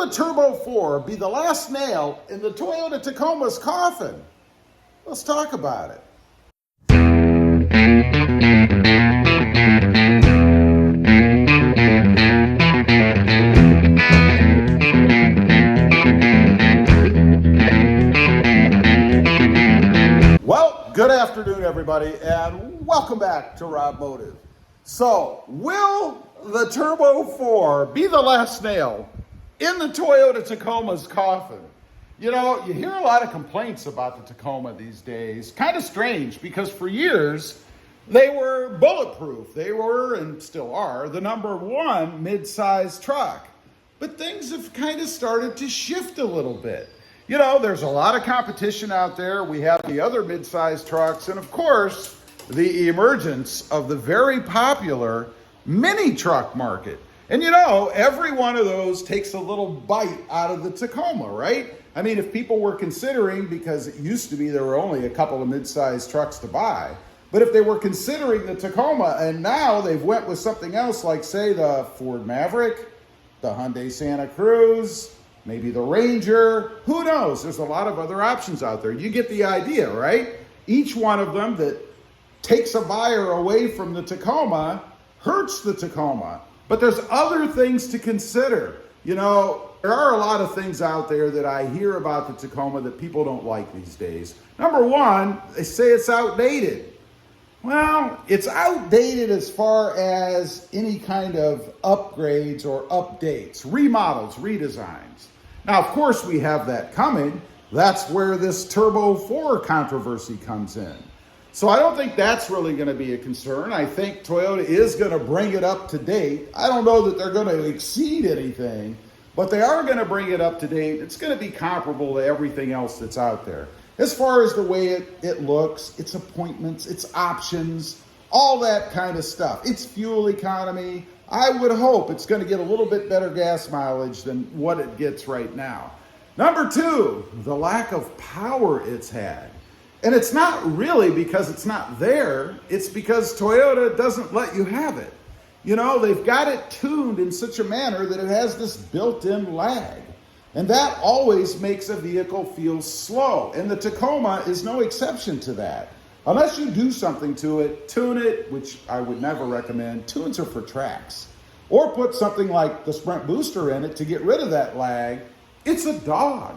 Will the Turbo 4 be the last nail in the Toyota Tacoma's coffin? Let's talk about it. Well, good afternoon, everybody, and welcome back to RobMotive. So, will the Turbo 4 be the last nail in the Toyota Tacoma's coffin? You know, you hear a lot of complaints about the Tacoma these days. Kind of strange, because for years, they were bulletproof. They were, and still are, the #1 mid-size truck. But things have kind of started to shift a little bit. You know, there's a lot of competition out there. We have the other mid-size trucks, and of course, the emergence of the very popular mini truck market. And you know, every one of those takes a little bite out of the Tacoma, right? I mean, if people were considering, because it used to be there were only a couple of mid-sized trucks to buy, but if they were considering the Tacoma and now they've went with something else, like say the Ford Maverick, the Hyundai Santa Cruz, maybe the Ranger, who knows? There's a lot of other options out there. You get the idea, right? Each one of them that takes a buyer away from the Tacoma hurts the Tacoma. But there's other things to consider. You know, there are a lot of things out there that I hear about the Tacoma that people don't like these days. #1, they say it's outdated. Well, it's outdated as far as any kind of upgrades or updates, remodels, redesigns. Now, of course, we have that coming. That's where this Turbo 4 controversy comes in. So I don't think that's really going to be a concern. I think Toyota is going to bring it up to date. I don't know that they're going to exceed anything, but they are going to bring it up to date. It's going to be comparable to everything else that's out there. As far as the way it looks, its appointments, its options, all that kind of stuff. Its fuel economy, I would hope it's going to get a little bit better gas mileage than what it gets right now. #2, the lack of power it's had. And it's not really because it's not there, it's because Toyota doesn't let you have it. You know, they've got it tuned in such a manner that it has this built-in lag. And that always makes a vehicle feel slow. And the Tacoma is no exception to that. Unless you do something to it, tune it, which I would never recommend. Tunes are for tracks. Or put something like the Sprint Booster in it to get rid of that lag. It's a dog.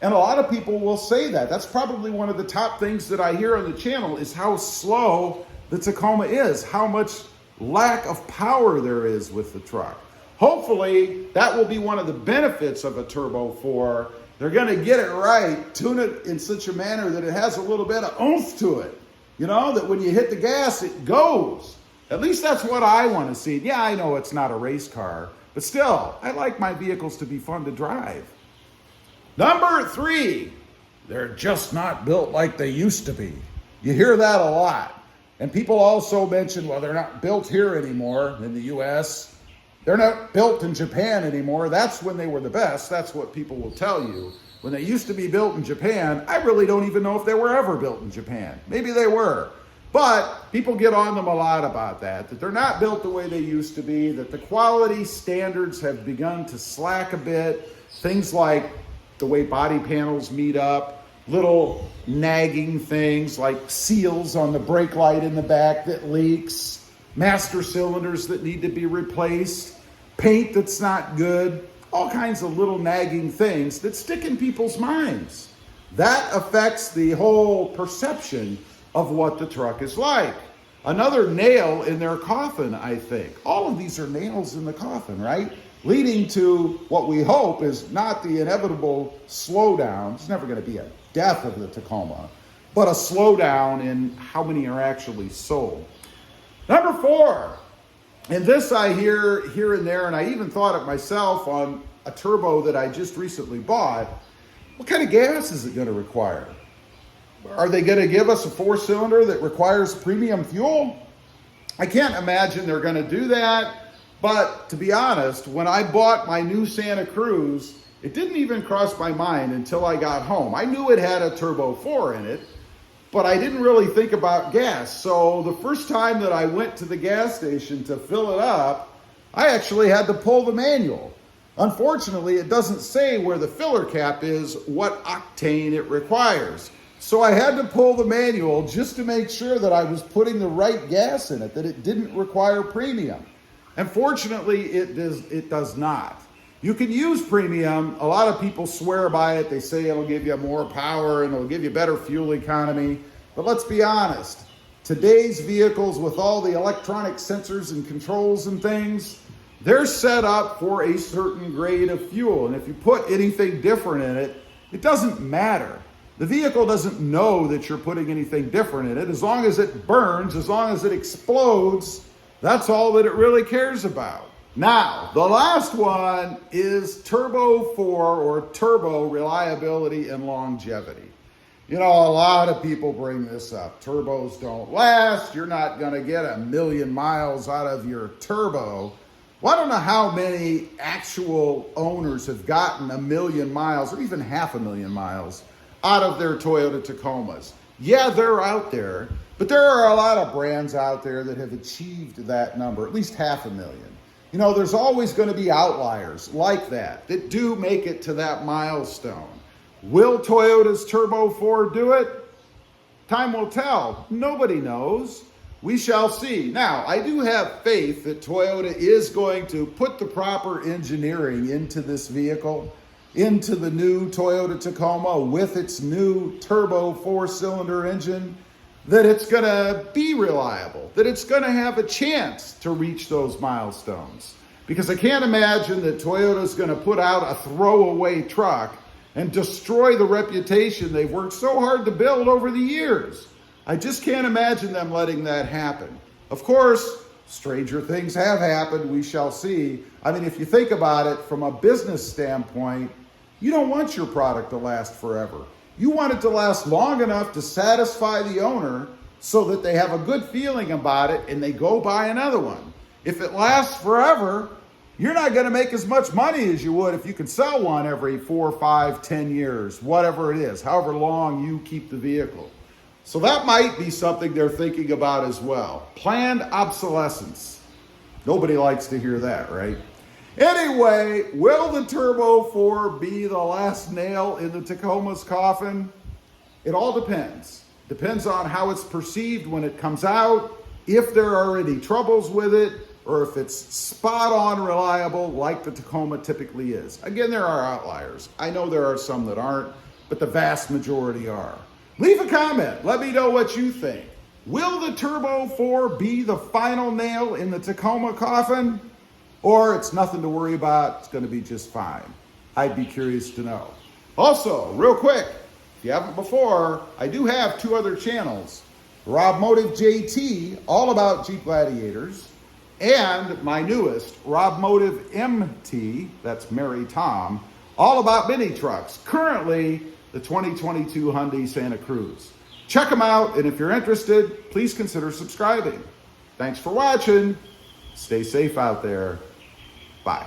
And a lot of people will say that. That's probably one of the top things that I hear on the channel is how slow the Tacoma is, how much lack of power there is with the truck. Hopefully, that will be one of the benefits of a Turbo 4. They're going to get it right, tune it in such a manner that it has a little bit of oomph to it. You know, that when you hit the gas, it goes. At least that's what I want to see. Yeah, I know it's not a race car, but still, I like my vehicles to be fun to drive. #3, they're just not built like they used to be. You hear that a lot. And people also mention, well, they're not built here anymore in the US. They're not built in Japan anymore. That's when they were the best. That's what people will tell you. When they used to be built in Japan, I really don't even know if they were ever built in Japan. Maybe they were. But people get on them a lot about that they're not built the way they used to be, that the quality standards have begun to slack a bit. Things like the way body panels meet up, little nagging things like seals on the brake light in the back that leaks, master cylinders that need to be replaced, paint that's not good, all kinds of little nagging things that stick in people's minds. That affects the whole perception of what the truck is like. Another nail in their coffin, I think. All of these are nails in the coffin, right? Leading to what we hope is not the inevitable slowdown. It's never going to be a death of the Tacoma, but a slowdown in how many are actually sold. #4, and this I hear here and there, and I even thought it myself on a Turbo that I just recently bought. What kind of gas is it going to require? Are they going to give us a 4-cylinder that requires premium fuel? I can't imagine they're going to do that. But to be honest, when I bought my new Santa Cruz, it didn't even cross my mind until I got home. I knew it had a Turbo 4 in it, but I didn't really think about gas. So the first time that I went to the gas station to fill it up, I actually had to pull the manual. Unfortunately, it doesn't say where the filler cap is, what octane it requires. So I had to pull the manual just to make sure that I was putting the right gas in it, that it didn't require premium. And fortunately, it does not. You can use premium. A lot of people swear by it. They say it'll give you more power and it'll give you better fuel economy. But let's be honest. Today's vehicles with all the electronic sensors and controls and things, they're set up for a certain grade of fuel. And if you put anything different in it, it doesn't matter. The vehicle doesn't know that you're putting anything different in it. As long as it burns, as long as it explodes, that's all that it really cares about. Now, the last one is Turbo 4 or turbo reliability and longevity. You know, a lot of people bring this up. Turbos don't last. You're not going to get 1,000,000 miles out of your turbo. Well, I don't know how many actual owners have gotten 1,000,000 miles or even 500,000 miles out of their Toyota Tacomas. Yeah, they're out there, but there are a lot of brands out there that have achieved that number, at least 500,000. You know, there's always going to be outliers like that do make it to that milestone. Will Toyota's Turbo 4 do it? Time will tell. Nobody knows. We shall see. Now, I do have faith that Toyota is going to put the proper engineering into this vehicle, into the new Toyota Tacoma with its new turbo 4-cylinder engine, that it's going to be reliable, that it's going to have a chance to reach those milestones. Because I can't imagine that Toyota's going to put out a throwaway truck and destroy the reputation they've worked so hard to build over the years. I just can't imagine them letting that happen. Of course, stranger things have happened. We shall see. I mean, if you think about it from a business standpoint, you don't want your product to last forever. You want it to last long enough to satisfy the owner so that they have a good feeling about it and they go buy another one. If it lasts forever, you're not going to make as much money as you would if you could sell one every 4, 5, 10 years, whatever it is, however long you keep the vehicle. So that might be something they're thinking about as well. Planned obsolescence. Nobody likes to hear that, right? Anyway, will the Turbo 4 be the last nail in the Tacoma's coffin? It all depends. Depends on how it's perceived when it comes out, if there are any troubles with it, or if it's spot on reliable like the Tacoma typically is. Again, there are outliers. I know there are some that aren't, but the vast majority are. Leave a comment. Let me know what you think. Will the Turbo 4 be the final nail in the Tacoma coffin? Or it's nothing to worry about, it's going to be just fine? I'd be curious to know. Also, real quick, if you haven't before, I do have 2 other channels. RobMotive JT, all about Jeep Gladiators, and my newest, RobMotive MT, that's Mary Tom, all about mini trucks. Currently, the 2022 Hyundai Santa Cruz. Check them out, and if you're interested, please consider subscribing. Thanks for watching. Stay safe out there. Bye.